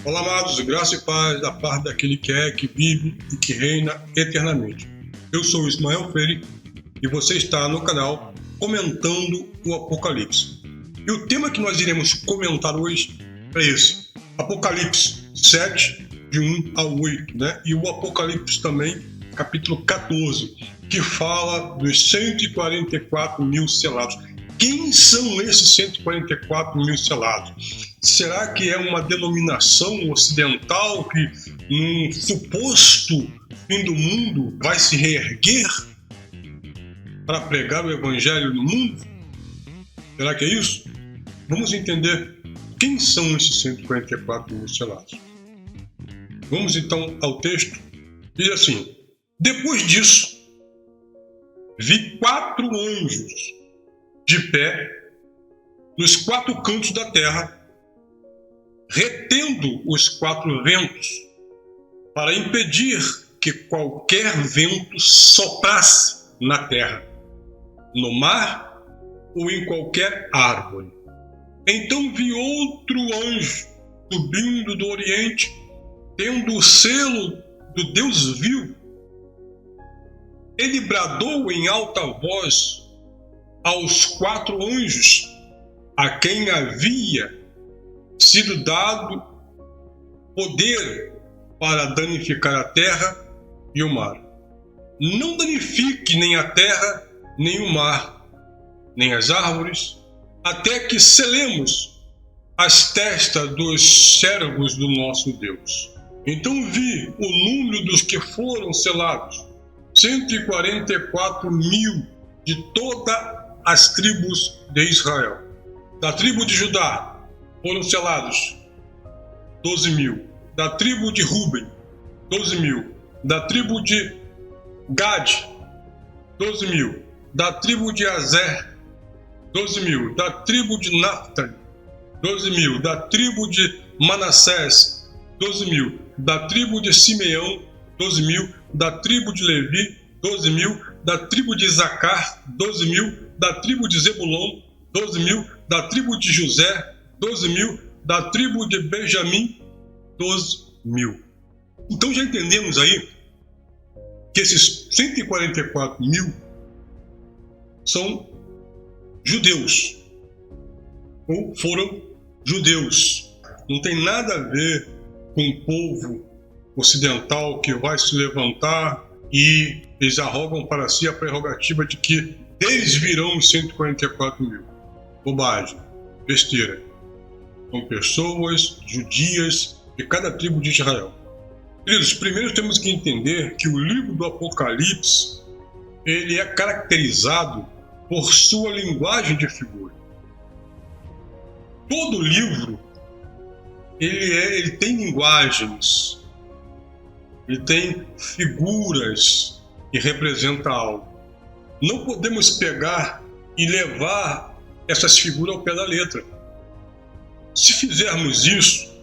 Olá, amados, graça e paz da parte daquele que é, que vive e que reina eternamente. Eu sou o Ismael Freire e você está no canal Comentando o Apocalipse. E o tema que nós iremos comentar hoje é esse, Apocalipse 7, de 1 a 8, né? E o Apocalipse também, capítulo 14, que fala dos 144 mil selados. Quem são esses 144 mil selados? Será que é uma denominação ocidental que, num suposto fim do mundo, vai se reerguer para pregar o evangelho no mundo? Será que é isso? Vamos entender quem são esses 144 mil selados. Vamos então ao texto. Diz assim: depois disso, vi 4 anjos de pé nos 4 cantos da terra, retendo os 4 ventos, para impedir que qualquer vento soprasse na terra, no mar ou em qualquer árvore. Então vi outro anjo subindo do oriente, tendo o selo do Deus vivo. Ele bradou em alta voz aos 4 anjos, a quem havia sido dado poder para danificar a terra e o mar. Não danifique nem a terra, nem o mar, nem as árvores, até que selemos as testas dos servos do nosso Deus. Então vi o número dos que foram selados, 144 mil de todas as tribos de Israel. Da tribo de Judá foram selados 12 mil. Da tribo de Ruben, 12 mil. Da tribo de Gade, 12 mil. Da tribo de Azer, 12 mil. Da tribo de Naftali, 12 mil. Da tribo de Manassés, 12 mil. Da tribo de Simeão, 12 mil. Da tribo de Levi, 12 mil. Da tribo de Isacar, 12 mil. Da tribo de Zebulon, 12 mil. Da tribo de José, 12 mil. Da tribo de Benjamim, 12 mil. Então já entendemos aí que esses 144 mil são judeus, ou foram judeus. Não tem nada a ver com o povo ocidental que vai se levantar e eles arrogam para si a prerrogativa de que deles virão os 144 mil. Bobagem, besteira. São pessoas judias de cada tribo de Israel. Queridos, primeiro temos que entender que o livro do Apocalipse ele é caracterizado por sua linguagem de figura. Todo livro ele tem linguagens, ele tem figuras que representam algo. Não podemos pegar e levar essas figuras ao pé da letra. Se fizermos isso,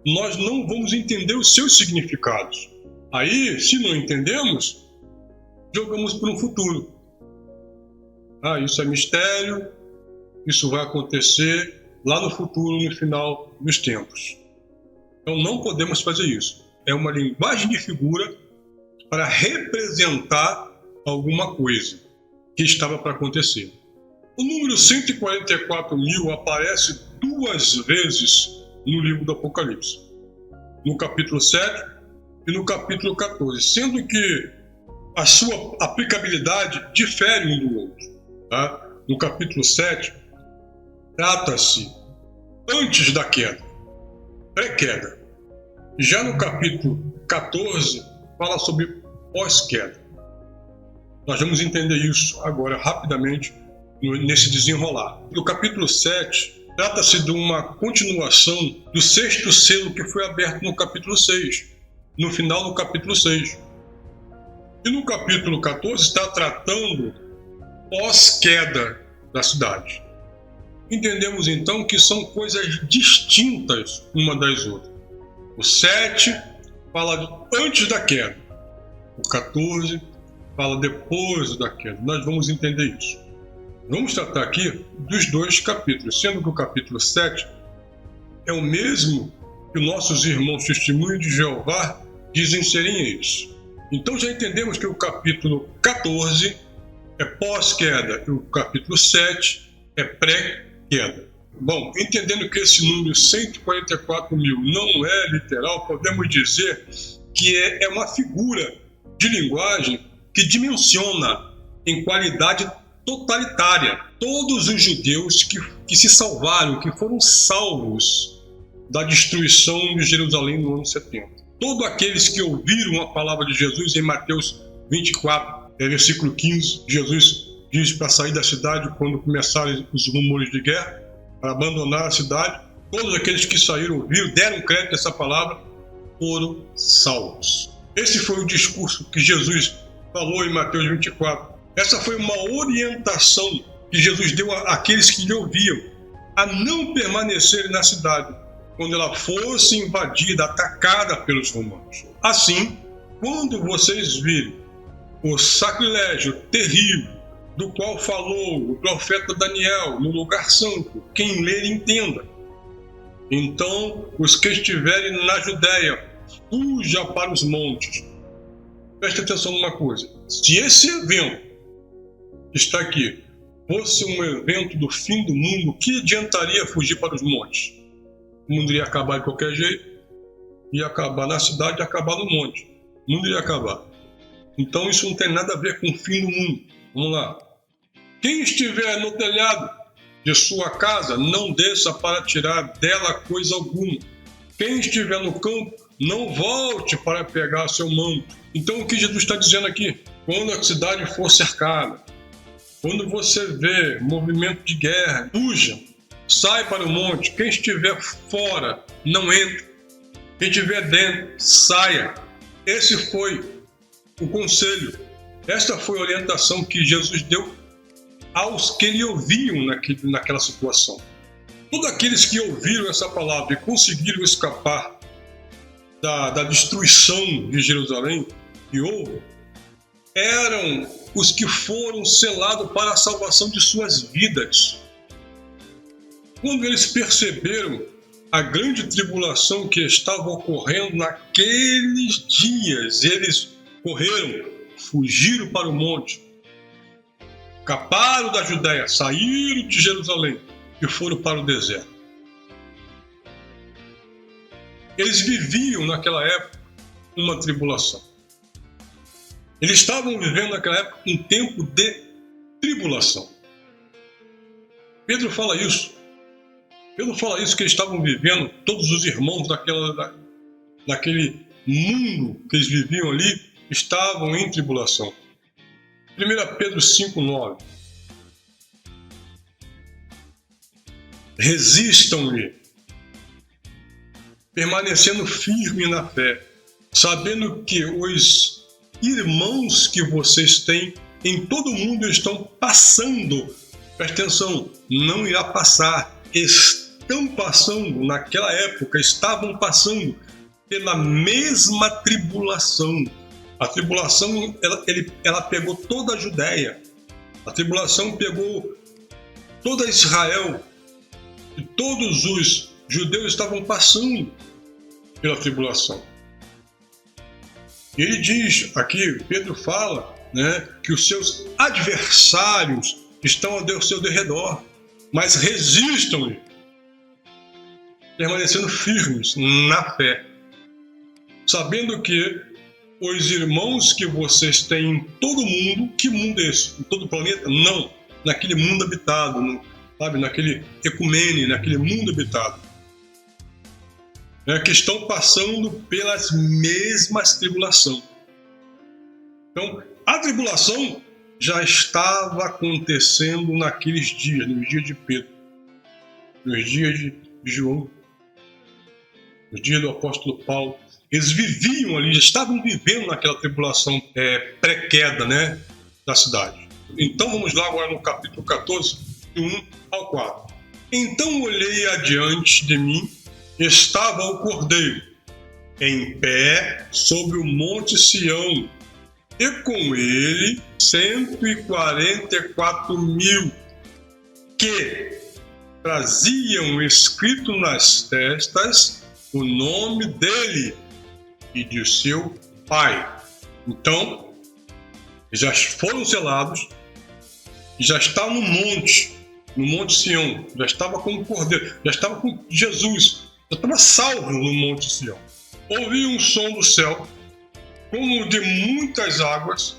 nós não vamos entender os seus significados. Aí, se não entendemos, jogamos para um futuro. Isso é mistério, isso vai acontecer lá no futuro, no final dos tempos. Então não podemos fazer isso. É uma linguagem de figura para representar alguma coisa que estava para acontecer. O número 144 mil aparece 2 vezes no livro do Apocalipse, no capítulo 7 e no capítulo 14, sendo que a sua aplicabilidade difere um do outro. Tá? No capítulo 7, trata-se antes da queda, pré-queda. Já no capítulo 14, fala sobre pós-queda. Nós vamos entender isso agora rapidamente nesse desenrolar. No capítulo 7, trata-se de uma continuação do 6º selo que foi aberto no capítulo 6, no final do capítulo 6. E no capítulo 14 está tratando pós-queda da cidade. Entendemos então que são coisas distintas uma das outras. O 7 fala antes da queda, o 14 fala depois da queda. Nós vamos entender isso. Vamos tratar aqui dos 2 capítulos, sendo que o capítulo 7 é o mesmo que nossos irmãos testemunhos de Jeová dizem serem eles. Então já entendemos que o capítulo 14 é pós-queda e o capítulo 7 é pré-queda. Bom, entendendo que esse número 144 mil não é literal, podemos dizer que é uma figura de linguagem que dimensiona em qualidade totalitária todos os judeus que se salvaram, que foram salvos da destruição de Jerusalém no ano 70. Todos aqueles que ouviram a palavra de Jesus em Mateus 24, versículo 15, Jesus diz para sair da cidade quando começarem os rumores de guerra, para abandonar a cidade. Todos aqueles que saíram, ouviram, deram crédito a essa palavra, foram salvos. Esse foi o discurso que Jesus falou em Mateus 24. Essa foi uma orientação que Jesus deu àqueles que lhe ouviam, a não permanecerem na cidade quando ela fosse invadida, atacada pelos romanos. Assim, quando vocês virem o sacrilégio terrível do qual falou o profeta Daniel no lugar santo, quem ler entenda. Então, os que estiverem na Judéia, fuja para os montes. Preste atenção numa coisa. Se esse evento que está aqui fosse um evento do fim do mundo, o que adiantaria fugir para os montes? O mundo iria acabar de qualquer jeito, ia acabar na cidade e acabar no monte. O mundo iria acabar. Então isso não tem nada a ver com o fim do mundo. Vamos lá. Quem estiver no telhado de sua casa, não desça para tirar dela coisa alguma. Quem estiver no campo, não volte para pegar seu manto. Então o que Jesus está dizendo aqui? Quando a cidade for cercada, quando você vê movimento de guerra, fuja, sai para o monte. Quem estiver fora, não entre. Quem estiver dentro, saia. Esse foi o conselho. Esta foi a orientação que Jesus deu aos que lhe ouviam naquela situação. Todos aqueles que ouviram essa palavra e conseguiram escapar da destruição de Jerusalém, que houve, eram os que foram selados para a salvação de suas vidas. Quando eles perceberam a grande tribulação que estava ocorrendo naqueles dias, eles correram, fugiram para o monte, escaparam da Judéia, saíram de Jerusalém e foram para o deserto. Eles viviam naquela época uma tribulação. Eles estavam vivendo naquela época um tempo de tribulação. Pedro fala isso. Pedro fala isso, que eles estavam vivendo, todos os irmãos daquele mundo que eles viviam ali, estavam em tribulação. 1 Pedro 5,9. Resistam-lhe, permanecendo firme na fé, sabendo que os irmãos que vocês têm em todo o mundo estão passando. Presta atenção, não irá passar, estão passando, naquela época, estavam passando pela mesma tribulação. A tribulação, ela pegou toda a Judéia. A tribulação pegou toda Israel. E todos os judeus estavam passando pela tribulação. E ele diz, aqui, Pedro fala, né, que os seus adversários estão ao seu derredor, mas resistam-lhe, permanecendo firmes na fé, sabendo que os irmãos que vocês têm em todo o mundo, que mundo é esse? Em todo o planeta? Não, naquele mundo habitado, sabe, naquele ecumene, naquele mundo habitado, né, que estão passando pelas mesmas tribulações. Então, a tribulação já estava acontecendo naqueles dias, nos dias de Pedro, nos dias de João, nos dias do apóstolo Paulo. Eles viviam ali, estavam vivendo naquela tribulação pré-queda, né, da cidade. Então vamos lá agora no capítulo 14, de 1 ao 4. Então olhei adiante de mim, estava o Cordeiro, em pé sobre o monte Sião, e com ele 144.000, que traziam escrito nas testas o nome dele e de seu pai. Então, já foram selados, já estavam no Monte Sião, já estava com o Cordeiro, já estava com Jesus, já estava salvo no Monte Sião. Ouvi um som do céu, como de muitas águas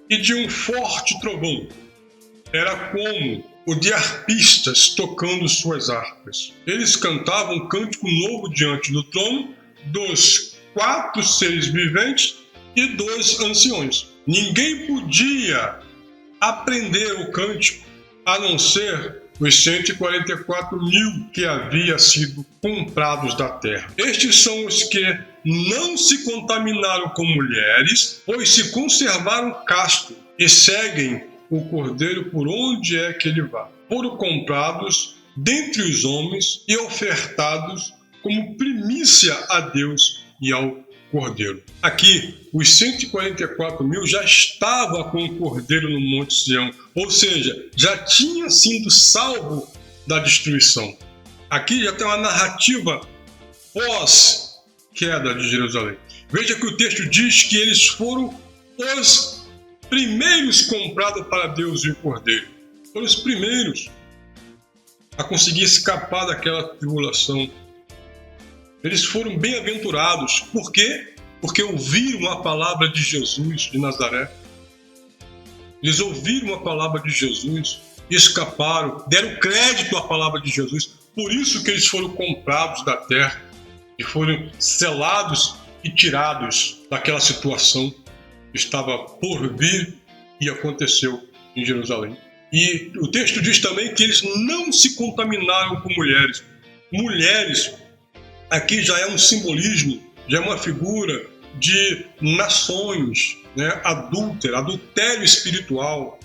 e de um forte trovão. Era como o de arpistas tocando suas harpas. Eles cantavam um cântico novo diante do trono, dos 4 seres viventes e dos anciões. Ninguém podia aprender o cântico a não ser os 144.000 que haviam sido comprados da terra. Estes são os que não se contaminaram com mulheres, pois se conservaram castos e seguem o Cordeiro por onde é que ele vá. Foram comprados dentre os homens e ofertados como primícia a Deus e ao Cordeiro. Aqui, os 144.000 já estavam com o Cordeiro no Monte Sião, ou seja, já tinha sido salvo da destruição. Aqui já tem uma narrativa pós-queda de Jerusalém. Veja que o texto diz que eles foram os primeiros comprados para Deus e o Cordeiro. Foram os primeiros a conseguir escapar daquela tribulação. Eles foram bem-aventurados. Por quê? Porque ouviram a palavra de Jesus de Nazaré. Eles ouviram a palavra de Jesus e escaparam, deram crédito à palavra de Jesus. Por isso que eles foram comprados da terra e foram selados e tirados daquela situação que estava por vir e aconteceu em Jerusalém. E o texto diz também que eles não se contaminaram com mulheres. Mulheres, aqui já é um simbolismo, já é uma figura de nações, né, adultério espiritual,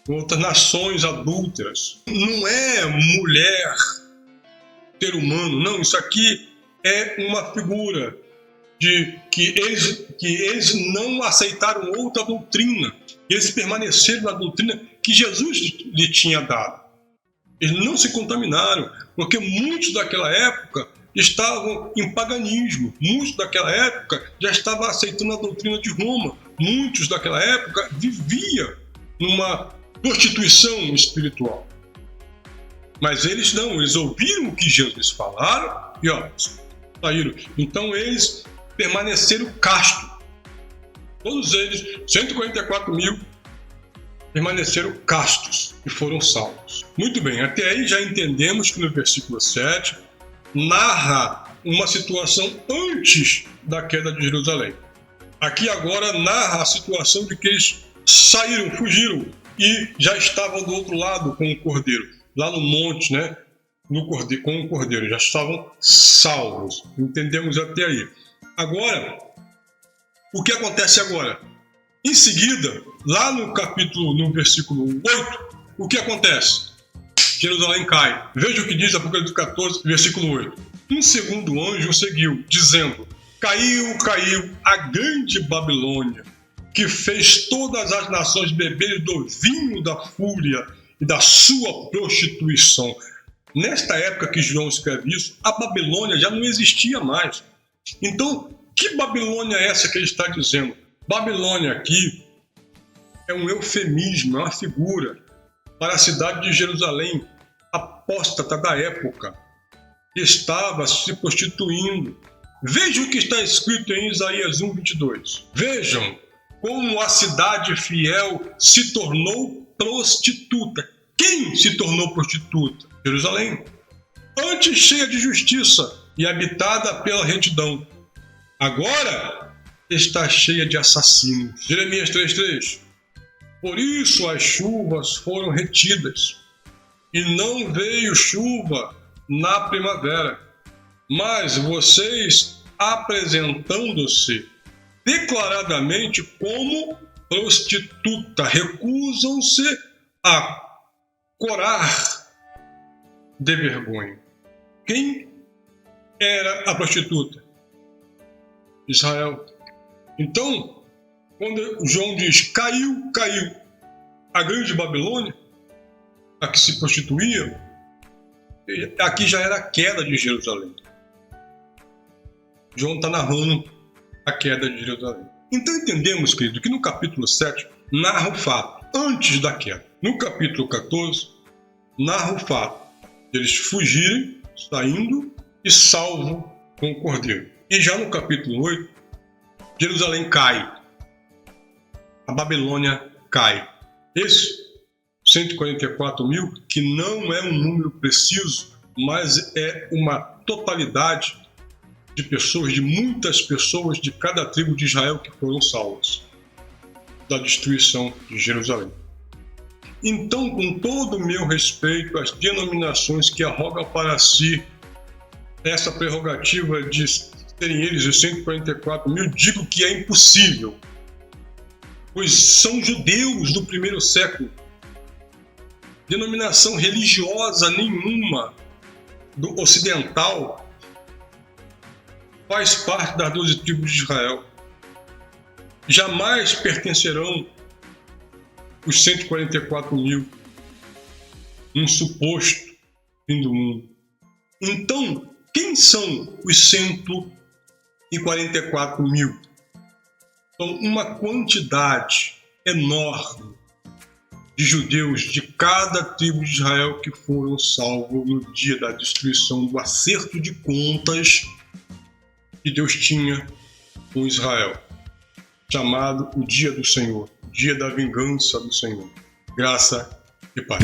outras nações adúlteras. Não é mulher, ser humano, não, isso aqui é uma figura de que eles não aceitaram outra doutrina, eles permaneceram na doutrina que Jesus lhe tinha dado. Eles não se contaminaram, porque muitos daquela época estavam em paganismo, muitos daquela época já estavam aceitando a doutrina de Roma, muitos daquela época viviam numa prostituição espiritual. Mas eles não, eles ouviram o que Jesus falaram e saíram. Então eles permaneceram castos. Todos eles, 144.000, permaneceram castos e foram salvos. Muito bem, até aí já entendemos que no versículo 7 narra uma situação antes da queda de Jerusalém. Aqui agora narra a situação de que eles saíram, fugiram e já estavam do outro lado com o Cordeiro, lá no monte, né? Com o Cordeiro, já estavam salvos. Entendemos até aí. Agora, o que acontece agora? Em seguida, lá no versículo 8, o que acontece? Jerusalém cai. Veja o que diz Apocalipse 14, versículo 8. Um segundo anjo seguiu, dizendo: Caiu a grande Babilônia, que fez todas as nações beberem do vinho da fúria e da sua prostituição. Nesta época que João escreve isso, a Babilônia já não existia mais. Então, que Babilônia é essa que ele está dizendo? Babilônia aqui é um eufemismo, é uma figura para a cidade de Jerusalém, apóstata da época, que estava se prostituindo. Vejam o que está escrito em Isaías 1:22. Vejam como a cidade fiel se tornou prostituta. Quem se tornou prostituta? Jerusalém. Antes cheia de justiça e habitada pela retidão, agora está cheia de assassinos. Jeremias 3:3. Por isso as chuvas foram retidas, e não veio chuva na primavera. Mas vocês, apresentando-se declaradamente como prostituta, recusam-se a corar de vergonha. Quem era a prostituta? Israel. Então, quando João diz caiu a grande Babilônia, a que se prostituía, aqui já era a queda de Jerusalém. João está narrando a queda de Jerusalém. Então entendemos, querido, que no capítulo 7 narra o fato antes da queda. No capítulo 14, narra o fato de eles fugirem, saindo e salvo com o cordeiro. E já no capítulo 8, Jerusalém cai. A Babilônia cai. Esse 144 mil, que não é um número preciso, mas é uma totalidade de pessoas, de muitas pessoas de cada tribo de Israel que foram salvas da destruição de Jerusalém. Então, com todo o meu respeito às denominações que arrogam para si essa prerrogativa de serem eles os 144 mil, digo que é impossível, pois são judeus do primeiro século. Denominação religiosa nenhuma do ocidental faz parte das 12 tribos de Israel. Jamais pertencerão os 144 mil num suposto fim do mundo. Então, quem são os 144 mil? São uma quantidade enorme de judeus de cada tribo de Israel que foram salvos no dia da destruição, do acerto de contas que Deus tinha com Israel, chamado o Dia do Senhor, o Dia da Vingança do Senhor. Graça e paz.